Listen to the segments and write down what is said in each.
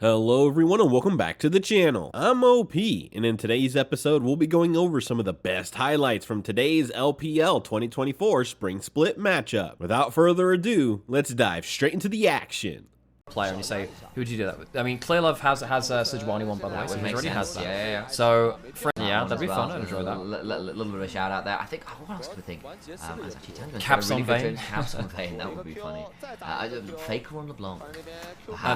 Hello everyone and welcome back to the channel. I'm OP, and in today's episode we'll be going over some of the best highlights from today's LPL 2024 Spring Split matchup. Without further ado, let's dive straight into the action. Player and you say, who would you do that with? I mean, Clearlove has Sejuani one, by the way, so he already has that. Yeah. So, yeah, that'd be fun. I'd enjoy that. Little bit of a shout out there. I think, what else could we think? I was actually telling you, Caps on Vayne. Caps on Vayne, that would be funny. Faker on LeBlanc.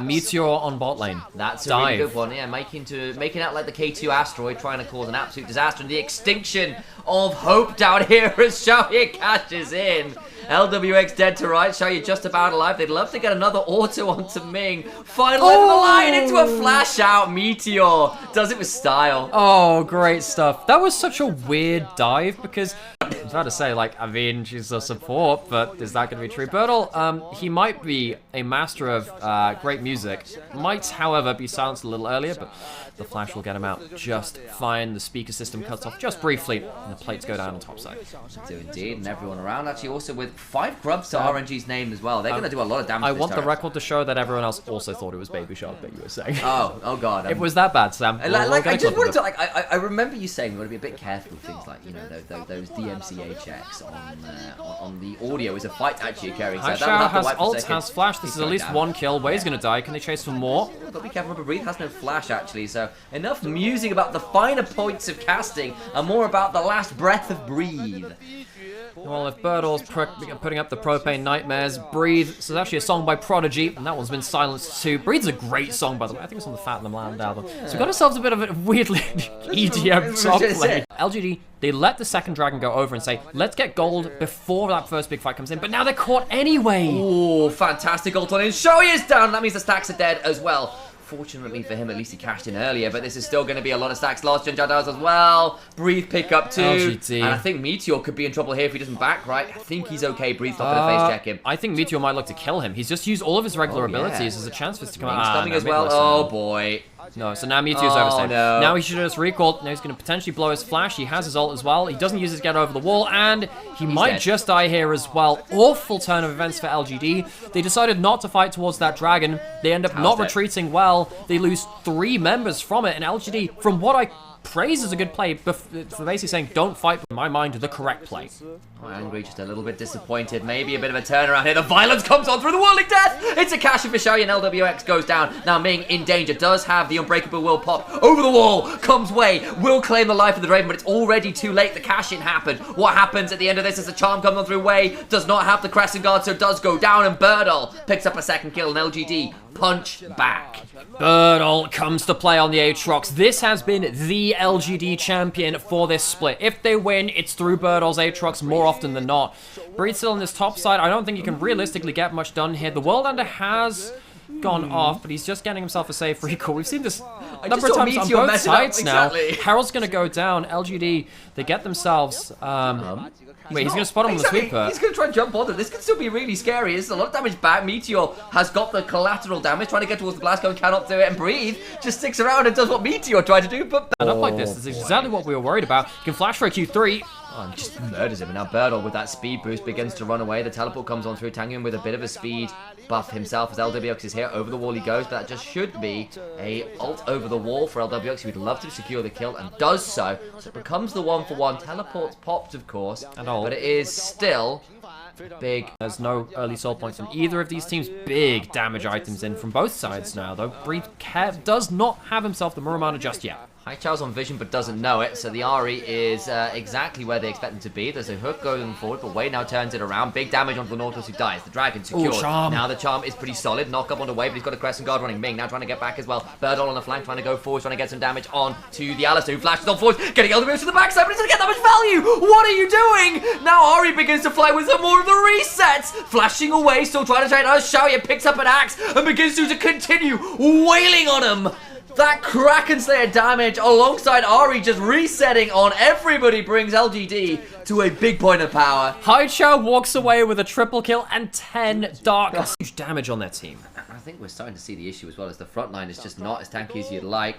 Meteor on bot lane. That's a really good one, yeah. Making out like the K2 asteroid, trying to cause an absolute disaster and the extinction of hope down here as Xiaoye cashes in. LWX dead to right, Xiaoye just about alive. They'd love to get another auto onto Ming. Final end of the line into a flash out. Meteor does it with style. Oh, great stuff. That was such a weird dive because I was about to say, like, I mean, she's a support, but is that going to be true? Birdle, he might be a master of great music. Might, however, be silenced a little earlier, but the flash will get him out just fine. The speaker system cuts off just briefly, and the plates go down on top side. Do indeed, and everyone around actually also with 5 grubs to RNG's name as well. They're going to do a lot of damage. I want the record to show that everyone else also thought it was Baby Shark that you were saying. Oh god. It was that bad, Sam. I just wanted to, I remember you saying we got to be a bit careful with things like, you know, those DMCA checks on the audio as a fight actually occurring. So Xiao has ult, has flash. This is at least one kill. Way's going to die. Can they chase for more? Got to be careful. Remember, Breathe has no flash actually, so enough musing about the finer points of casting and more about the last breath of Breathe. Well, if Birdle's putting up the propane nightmares, Breathe. So it's actually a song by Prodigy, and that one's been silenced too. Breathe's a great song, by the way. I think it's on the Fat and the Land album. So we've got ourselves a bit of a weirdly EDM top play. LGD, they let the second dragon go over and say, let's get gold before that first big fight comes in, but now they're caught anyway. Oh, fantastic ult on in. Xiaoye is down. That means the stacks are dead as well. Fortunately for him, at least he cashed in earlier, but this is still going to be a lot of stacks lost. Jinja does as well. Breathe pick up too. LGD. And I think Meteor could be in trouble here if he doesn't back right. I think he's okay. Breathe's not going to face check him. I think Meteor might look to kill him. He's just used all of his regular abilities as a chance for this to come out. He's coming as well. Oh boy. No, so now Meteor's overstayed. No. Now he should have just recalled. Now he's going to potentially blow his flash. He has his ult as well. He doesn't use his get over the wall, and he might just die here as well. Awful turn of events for LGD. They decided not to fight towards that dragon. They end up not retreating well. They lose 3 members from it, and LGD, from what I praise as a good play, for basically saying, don't fight, in my mind, the correct play. Oh, angry, just a little bit disappointed. Maybe a bit of a turnaround here. The violence comes on through the whirling death. It's a cash for Xiaoye, and LWX goes down. Now Ming in danger, does have the unbreakable will pop over the wall, comes Wei, will claim the life of the Draven, but it's already too late. The cash-in happened. What happens at the end of this as the charm comes on through Wei, does not have the crescent guard, so does go down, and Birdle picks up a second kill, and LGD punch back. Birdle comes to play on the Aatrox. This has been the LGD champion for this split. If they win, it's through Birdle's Aatrox more often than not. Breed still on this top side. I don't think you can realistically get much done here. The World Ender has gone off, but he's just getting himself a safe recall. We've seen this a number of times on both sides now. Harold's going to go down. LGD, they get themselves... Wait, he's going to spot him on the sweeper. He's going to try and jump on them. This could still be really scary. There's a lot of damage back. Meteor has got the collateral damage, trying to get towards the blast cone, cannot do it, and Breathe just sticks around and does what Meteor tried to do, but... And up like this is exactly what we were worried about. You can flash for a Q3. Oh, and just murders him. And now Birdle with that speed boost begins to run away. The teleport comes on through, tagging him with a bit of a speed buff himself as LWX is here. Over the wall he goes, but that just should be a ult over the wall for LWX, who would love to secure the kill and does so. So it becomes the 1-for-1. Teleports popped, of course, but it is still big. There's no early soul points from either of these teams. Big damage items in from both sides now, though. Breed does not have himself the Muramana just yet. Haichao's on vision but doesn't know it, so the Ahri is exactly where they expect him to be. There's a hook going forward, but Wei now turns it around. Big damage onto the Nautilus, who dies. The Dragon secured. Now the charm is pretty solid. Knock up on the Wei, but he's got a crescent guard running. Ming now trying to get back as well. Birdle on the flank, trying to go forward, trying to get some damage on to the Alistair, who flashes on forward, getting LWX to the backside, but he's going to get that much value. What are you doing? Now Ahri begins to fly with some more of the resets. Flashing away, still trying to trade out. Xiaoye picks up an axe and begins to continue wailing on him. That Kraken Slayer damage alongside Ahri just resetting on everybody brings LGD to a big point of power. Haichao walks away with a triple kill and 10 dark. Huge damage on their team. I think we're starting to see the issue as well as the front line is just not as tanky as you'd like.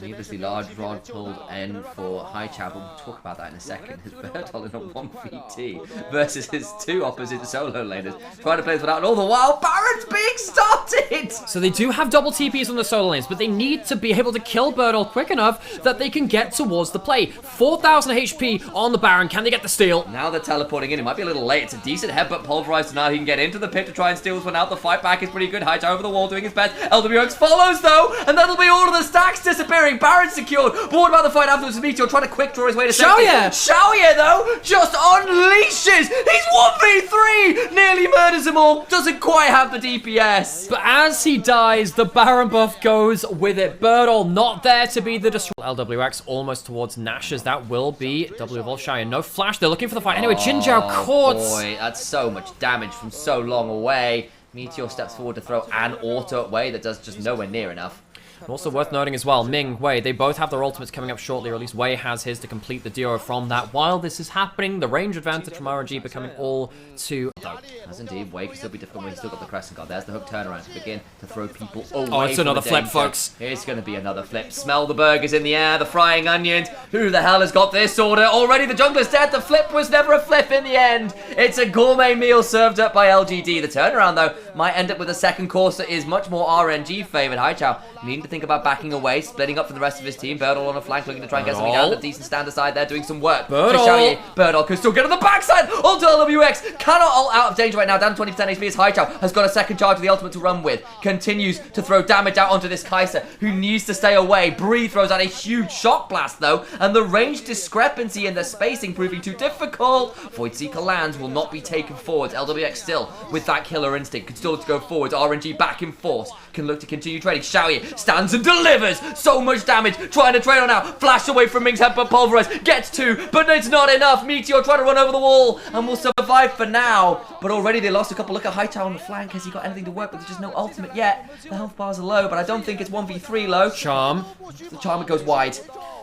Needlessly large rod pulled in for Haichao, but we'll talk about that in a second. His Birdle in a 1v2 versus his 2 opposite solo laners. Trying to play this without, and all the while, Barret Baron's being started! So they do have double TPs on the solo lanes, but they need to be able to kill Birdle quick enough that they can get towards the play. 4,000 HP on the Baron. Can they get the steal? Now they're teleporting in. It might be a little late. It's a decent headbutt pulverized, so now he can get into the pit to try and steal this one out. The fight back is pretty good. Hightower over the wall doing his best. LWX follows, though, and that'll be all of the stacks disappearing. Baron secured. But what about the fight afterwards? Meteor trying to quick draw his way to safety. Xiaoye, though, just unleashes. He's 1v3. Nearly murders them all. Doesn't quite have the DPS. But as he dies, the Baron buff goes with it. Birdle not there to be the destroyer. LWX almost towards Nash's. That will be W Wolf Xiaoye. No flash. They're looking for the fight. Anyway, Jin Zhao caught. Boy, that's so much damage from so long away. Meteor steps forward to throw an auto at Wei that does just nowhere near enough. Also worth noting as well, Ming, Wei, they both have their ultimates coming up shortly, or at least Wei has his to complete the duo from that. While this is happening, the range advantage from RNG becoming all too low. As indeed, Wei can still be difficult when he's still got the Crescent Guard. There's the hook turnaround to begin to throw people away. Oh, it's another flip, folks. It's going to be another flip. Smell the burgers in the air, the frying onions. Who the hell has got this order? Already the jungler's dead. The flip was never a flip in the end. It's a gourmet meal served up by LGD. The turnaround, though, might end up with a second course that is much more RNG favored. Hightower needing to think about backing away, splitting up from the rest of his team. Birdle on a flank looking to try and get something out. A decent stand aside there, doing some work. Birdle can still get on the backside. Ult to LWX. Cannot ult out of danger right now. Down 20% HP as Hightower has got a second charge of the ultimate to run with. Continues to throw damage out onto this Kai'Sa, who needs to stay away. Bree throws out a huge shock blast, though, and the range discrepancy in the spacing proving too difficult. Voidseeker lands, will not be taken forwards. LWX still with that killer instinct, can still go forwards. RNG back in force, can look to continue trading. Xiaoye stands and delivers so much damage, trying to trade on out. Flash away from Ming's head, but Pulverize gets two, but it's not enough. Meteor trying to run over the wall and will survive for now, but already they lost a couple. Look at Hightower on the flank. Has he got anything to work with? There's just no ultimate yet. The health bars are low, but I don't think it's 1v3 low. Charm. The Charm goes wide.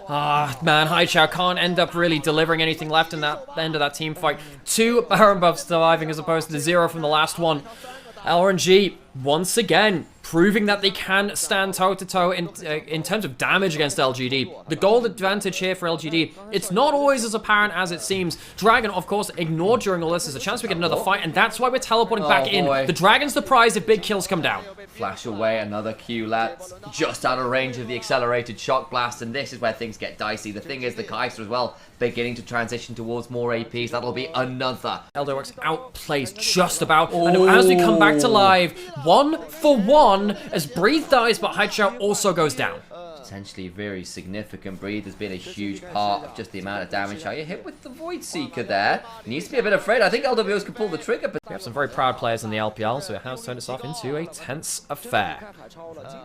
Ah, man, Hightower can't end up really delivering anything left in that end of that team fight. 2 Baron buffs surviving as opposed to 0 from the last one. RNG, once again, proving that they can stand toe-to-toe in terms of damage against LGD. The gold advantage here for LGD, it's not always as apparent as it seems. Dragon, of course, ignored during all this. There's a chance we get another fight, and that's why we're teleporting back in. The Dragon's the prize if big kills come down. Flash away, another Q, lads. Just out of range of the accelerated shock blast, and this is where things get dicey. The thing is, the Kai'Sa as well, beginning to transition towards more APs. That'll be another. LWX outplays just about, and as we come back to live, 1-for-1 as Breathe dies, but Hightower also goes down. Potentially very significant. Breathe has been a huge part of just the amount of damage. How you hit with the Void Seeker there. Needs to be a bit afraid. I think LWS can pull the trigger, but we have some very proud players in the LPL, so it has turned itself into a tense affair.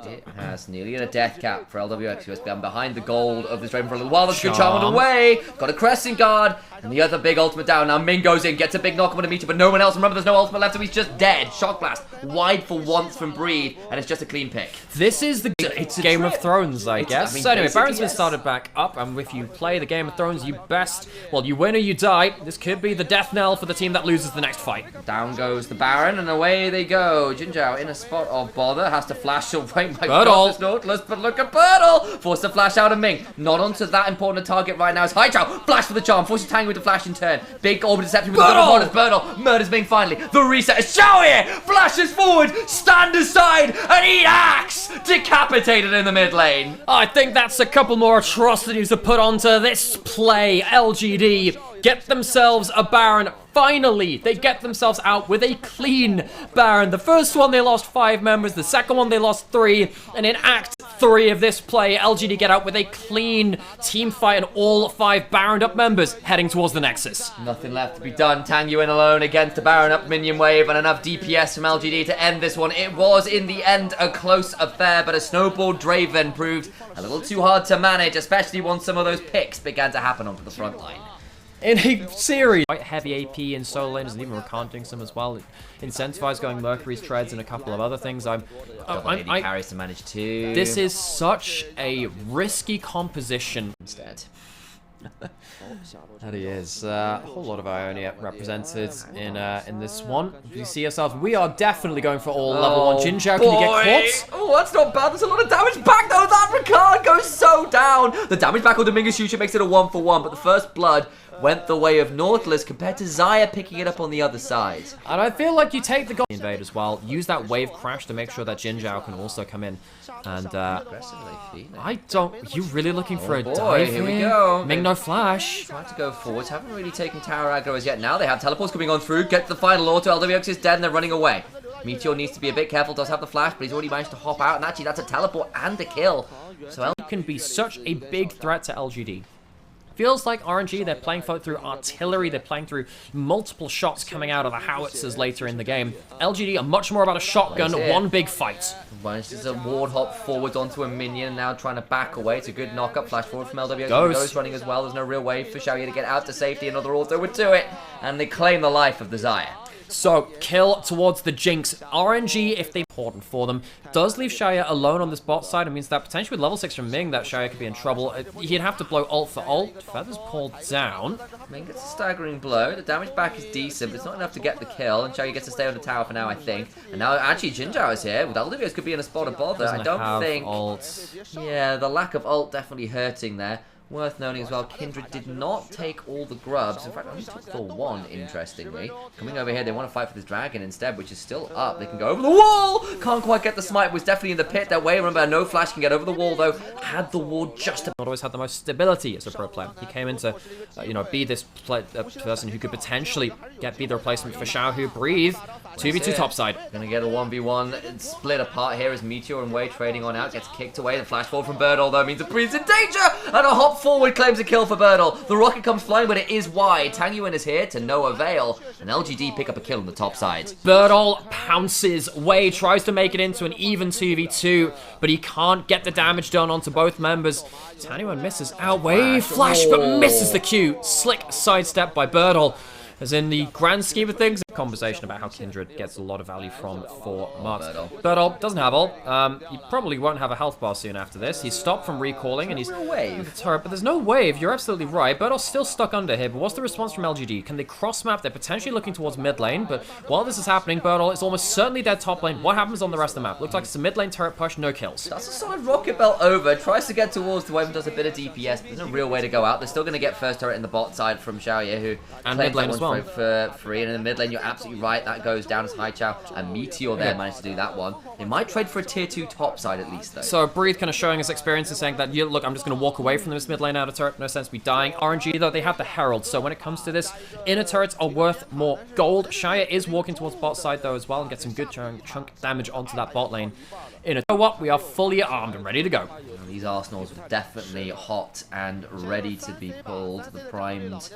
It has nearly a death cap for LWX, who has been behind the gold of this Raven for a little while. That's good charm on the way. Got a Crescent Guard, and the other big ultimate down. Now Ming goes in, gets a big knock on a meter, but no one else. Remember, there's no ultimate left, so he's just dead. Shock Blast, wide for once from Breed, and it's just a clean pick. This is the Game of Thrones, I guess. So anyway, Baron's been started back up, and if you play the Game of Thrones, you you win or you die. This could be the death knell for the team that loses the next fight. Down goes the Baron, and away they go. Jin Zhao in a spot of bother, has to flash away. My God, this Nautilus, but look at Birdle! Forced to flash out of Ming. Not onto that important target right now. It's Hightower. Flash for the charm. Forces Tango to flash in turn. Big orbital deception with the bonus. Birdle murders Ming finally. The reset is Xiaoye! Flashes forward, stand aside, and eat axe! Decapitated in the mid lane. I think that's a couple more atrocities to put onto this play. LGD get themselves a Baron. Finally, they get themselves out with a clean Baron. The first one, they lost 5 members. The second one, they lost 3. And in Act 3 of this play, LGD get out with a clean team fight and all 5 Baroned up members heading towards the Nexus. Nothing left to be done. Tang Yuan alone against the Baron up minion wave and enough DPS from LGD to end this one. It was, in the end, a close affair, but a snowball Draven proved a little too hard to manage, especially once some of those picks began to happen onto the front line. In a series, quite heavy AP in solo lanes and even recounting some as well. Incentivized going Mercury's treads and a couple of other things. Carries to manage too. This is such a risky composition. Instead. That he is. A whole lot of Ionia represented in this one. If you see yourself, we are definitely going for all level 1. Jin Zhao, can you get caught? Oh, that's not bad. There's a lot of damage back though. That Ricard goes so down. The damage back on Dominguez Shooter makes it a 1-for-1, but the first blood went the way of Nautilus compared to Xayah picking it up on the other side. And I feel like you take the invade as well. Use that wave crash to make sure that Jinzhao can also come in. And I don't. You really looking for a dive here? We go. Ming no flash. Tried to go forwards. Haven't really taken tower aggro as yet. Now they have teleports coming on through. Get to the final auto. LWX is dead and they're running away. Meteor needs to be a bit careful. Does have the flash, but he's already managed to hop out. And actually, that's a teleport and a kill. So LGD can be such a big threat to LGD. Feels like RNG, they're playing through artillery, they're playing through multiple shots coming out of the howitzers later in the game. LGD are much more about a shotgun, one big fight. Manages a ward hop forward onto a minion, now trying to back away. It's a good knock-up, flash forward from LWX. Goes running as well, there's no real way for Xiaoye to get out to safety. Another auto would do it, and they claim the life of the Xayah. So, kill towards the Jinx. RNG, if they important for them, does leave Xiaoye alone on this bot side. It means that potentially with level 6 from Ming, that Xiaoye could be in trouble. He'd have to blow ult for ult. Feathers pulled down. Ming gets a staggering blow. The damage back is decent, but it's not enough to get the kill. And Xiaoye gets to stay on the tower for now, I think. And now, actually, Jinzhao is here. With Olivia's could be in a spot of bother. I don't think... ult. Yeah, the lack of ult definitely hurting there. Worth noting as well, Kindred did not take all the grubs. In fact, only took the one, interestingly. Coming over here, they want to fight for this dragon instead, which is still up. They can go over the wall! Can't quite get the smite. Was definitely in the pit that way. Remember, no flash can get over the wall, though. Had the ward just... Not always had the most stability as a pro player. He came in to, be this person who could potentially be the replacement for Xiao, who breathe. 2v2 topside. Gonna get a 1v1 split apart here as Meteor and Wei trading on out. Gets kicked away. The flash forward from Birdle, though, means the Breeze's in danger! And a hop forward claims a kill for Birdle. The rocket comes flying, but it is wide. Tang Yuan is here to no avail. And LGD pick up a kill on the top side. Birdle pounces. Wei tries to make it into an even 2v2, but he can't get the damage done onto both members. Tang Yuan misses out. Wei flash, but misses the Q. Slick sidestep by Birdle. As in the grand scheme of things, a conversation about how Kindred gets a lot of value from for Marks. Birdle doesn't have ult. He probably won't have a health bar soon after this. He's stopped from recalling and he's with the turret, but there's no wave. You're absolutely right. Birdle's still stuck under here, but what's the response from LGD? Can they cross map? They're potentially looking towards mid lane, but while this is happening, Birdle is almost certainly dead top lane. What happens on the rest of the map? Looks like it's a mid lane turret push, no kills. That's a solid rocket belt over. Tries to get towards the wave and does a bit of DPS, but there's no real way to go out. They're still going to get first turret in the bot side from Xiaoye, who and mid lane as well. For free, and in the mid lane, you're absolutely right. That goes down as Haichao and Meteor there managed to do that one. They might trade for a tier 2 top side at least, though. So Breathe kind of showing his experience and saying that, look, I'm just going to walk away from this mid lane outer turret. No sense me dying. RNG, though, they have the Herald. So when it comes to this, inner turrets are worth more gold. Xiaoye is walking towards bot side, though, as well, and gets some good chunk damage onto that bot lane. You know what? We are fully armed and ready to go. These Arsenals are definitely hot and ready to be pulled. The primed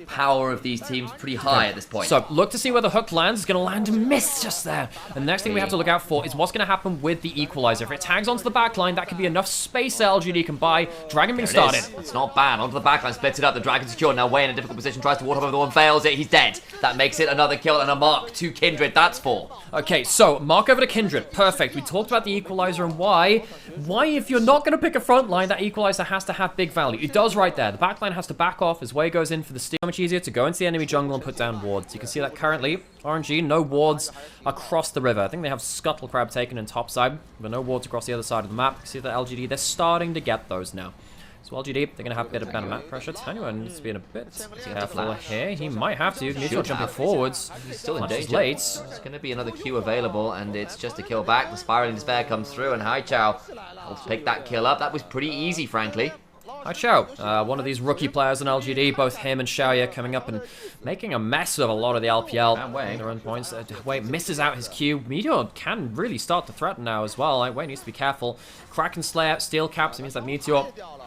power of these teams pretty high at this point. So look to see where the hook lands. It's going to land and miss just there. And the next thing we have to look out for is what's going to happen with the equalizer. If it tags onto the backline, that could be enough space LGD can buy. Dragon being started. It's not bad. Onto the backline, splits it up. The Dragon secure. Now Wei in a difficult position. Tries to ward over the one, fails it. He's dead. That makes it another kill and a mark to Kindred. That's 4. Okay, so mark over to Kindred. Perfect. We talked about the equalizer and why. Why, if you're not going to pick a front line, that equalizer has to have big value. It does right there. The backline has to back off as Wei goes in for the steal. Much easier to go into the enemy jungle and put down wards. You can see that currently, RNG, no wards across the river. I think they have Scuttle Crab taken in top side, but no wards across the other side of the map. You can see that LGD, they're starting to get those now. So LGD, they're going to have a bit of better map pressure. Tang Yuan needs to be in a bit careful here. He might have to. Neutral jumping forwards. He's still in danger. Late. There's going to be another Q available, and it's just a kill back. The Spiraling Despair comes through, and Haichao will pick that kill up. That was pretty easy, frankly. Haichao, one of these rookie players in LGD, both him and Xiaoye coming up and making a mess of a lot of the LPL. Wei, their own points. Wei misses out his Q. Meteor can really start to threaten now as well. Wei needs to be careful. Kraken Slayer, Steel Caps, it means that Meteor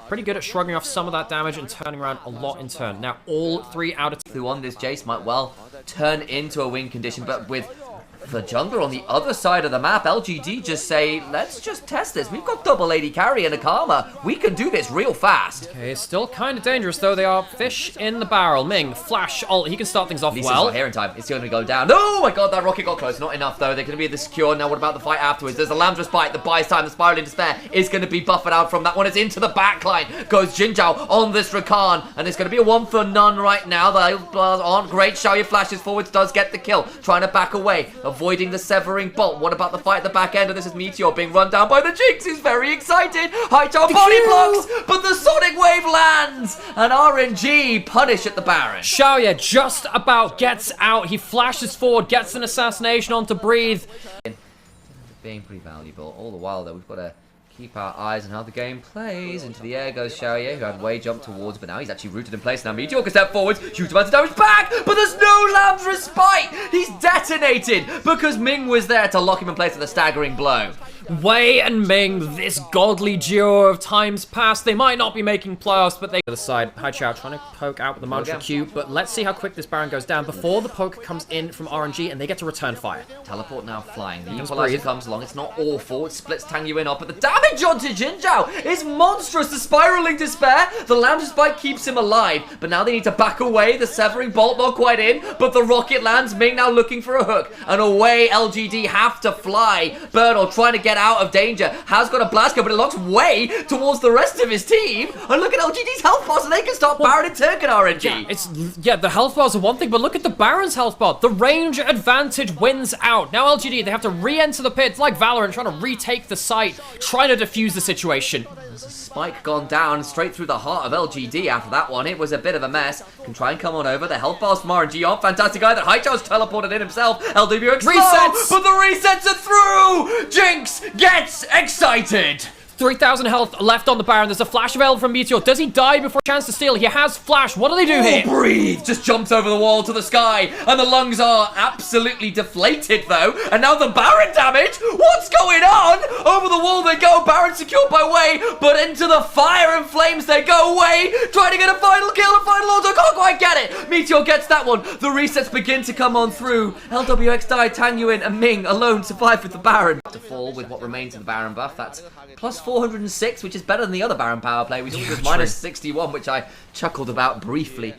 pretty good at shrugging off some of that damage and turning around a lot in turn. Now, all 3 out of 2 on this Jace might well turn into a win condition, but with the jungler on the other side of the map, LGD just say, let's just test this. We've got double AD carry and a Karma. We can do this real fast. Okay, it's still kind of dangerous, though. They are fish in the barrel. Ming, flash, ult. He can start things off well. Not here in time. It's going to go down. Oh my god, that rocket got close. Not enough, though. They're going to be the secure. Now, what about the fight afterwards? There's a Lamb's Respite that buys time. The Spiraling Despair is going to be buffered out from that one. It's into the backline. Goes Jinzhao on this Rakan. And it's going to be a 1 for none right now. The aren't great. Xiaoye flashes forwards, does get the kill. Trying to back away. avoiding the severing bolt. What about the fight at the back end? And this is Meteor being run down by the Jinx. He's very excited. Hightower body blocks, but the Sonic Wave lands. And RNG punish at the Baron. Xiaoye just about gets out. He flashes forward, gets an assassination onto Breathe. Being pretty valuable. All the while, though, we've got to keep our eyes on how the game plays. Into the air goes Xiaoye, who had way jump towards, but now he's actually rooted in place. Now Meteor can step forwards, huge amount of damage back, but there's no Lamb's Respite! He's detonated because Ming was there to lock him in place with a staggering blow. Wei and Ming, this godly duo of times past. They might not be making playoffs, but they... The other side, Haichao trying to poke out with the mantra Q, but let's see how quick this Baron goes down before the poke comes in from RNG and they get to return fire. Teleport now flying. The equalizer comes along. It's not awful. It splits Tang Yuan up, but the damage onto Jinzhao is monstrous. The spiraling despair. The Lamb's Spike keeps him alive, but now they need to back away. The severing bolt not quite in, but the rocket lands. Ming now looking for a hook, and away LGD have to fly. Birdle trying to get out of danger, has got a blast go, but it locks Wei towards the rest of his team. And look at LGD's health bars, and they can stop Baron and Turk and RNG. Yeah, the health bars are one thing, but look at the Baron's health bar. The range advantage wins out. Now LGD, they have to re-enter the pit like Valorant, trying to retake the site, trying to defuse the situation. There's a spike gone down straight through the heart of LGD after that one. It was a bit of a mess. Can try and come on over. The health bars from RNG on. Fantastic guy that Haichao's teleported in himself. LWX resets, but the resets are through. Jinx gets excited. 3,000 health left on the Baron. There's a flash available from Meteor. Does he die before chance to steal? He has flash. What do they do here? Breathe just jumps over the wall to the sky, and the lungs are absolutely deflated though. And now the Baron damage. What's going on? Over the wall they go. Baron secured by Wei, but into the fire and flames they go. Wei trying to get a final kill, a final auto. Can't quite get it. Meteor gets that one. The resets begin to come on through. LWX died. Tang Yuan and Ming alone survive with the Baron. To fall with what remains of the Baron buff. That's plus 406, which is better than the other Baron power play. We saw it was minus 61, which I chuckled about briefly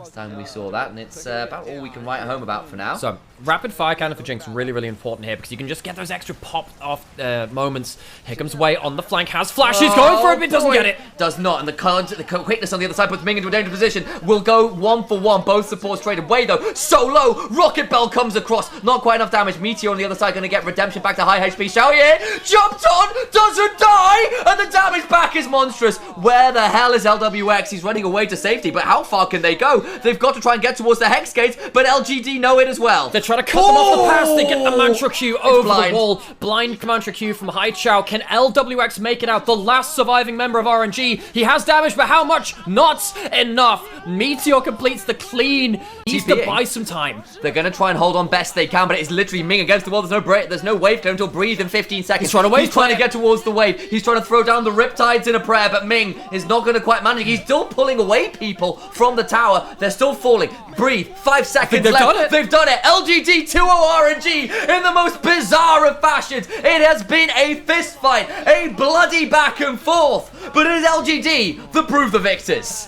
last time we saw that, and it's about all we can write home about for now. So, rapid fire counter for Jinx, really, really important here, because you can just get those extra pop-off moments. Here comes Wei on the flank, has flash, he's going for it, but doesn't get it. Does not, and the quickness on the other side puts Ming into a dangerous position. Will go 1 for 1, both supports traded. Wei though, so low, Rocket Bell comes across, not quite enough damage. Meteor on the other side going to get redemption back to high HP. Xiaoye jumped on, doesn't die, and the damage back is monstrous. Where the hell is LWX? He's running away to safety, but how far can they go? They've got to try and get towards the Hex Gates, but LGD know it as well. They're trying to cut them off the pass. They get the Mantra Q over the wall. Blind Mantra Q from Haichao. Can LWX make it out? The last surviving member of RNG. He has damage, but how much? Not enough. Meteor completes the clean. Needs to buy some time. They're going to try and hold on best they can, but it's literally Ming against the wall. There's no wave turn until Breathe in 15 seconds. He's trying to get towards the wave. He's trying to throw down the Riptides in a prayer, but Ming is not going to quite manage. He's still pulling away people from the tower. They're still falling. Breathe. 5 seconds left. They've done it. LGD 2-0 RNG in the most bizarre of fashions. It has been a fist fight, a bloody back and forth, but it is LGD that prove the victors.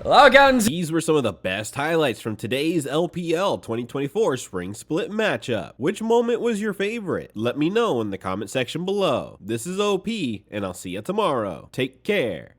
Guns. These were some of the best highlights from today's LPL 2024 Spring Split matchup. Which moment was your favorite? Let me know in the comment section below. This is OP, and I'll see you tomorrow. Take care.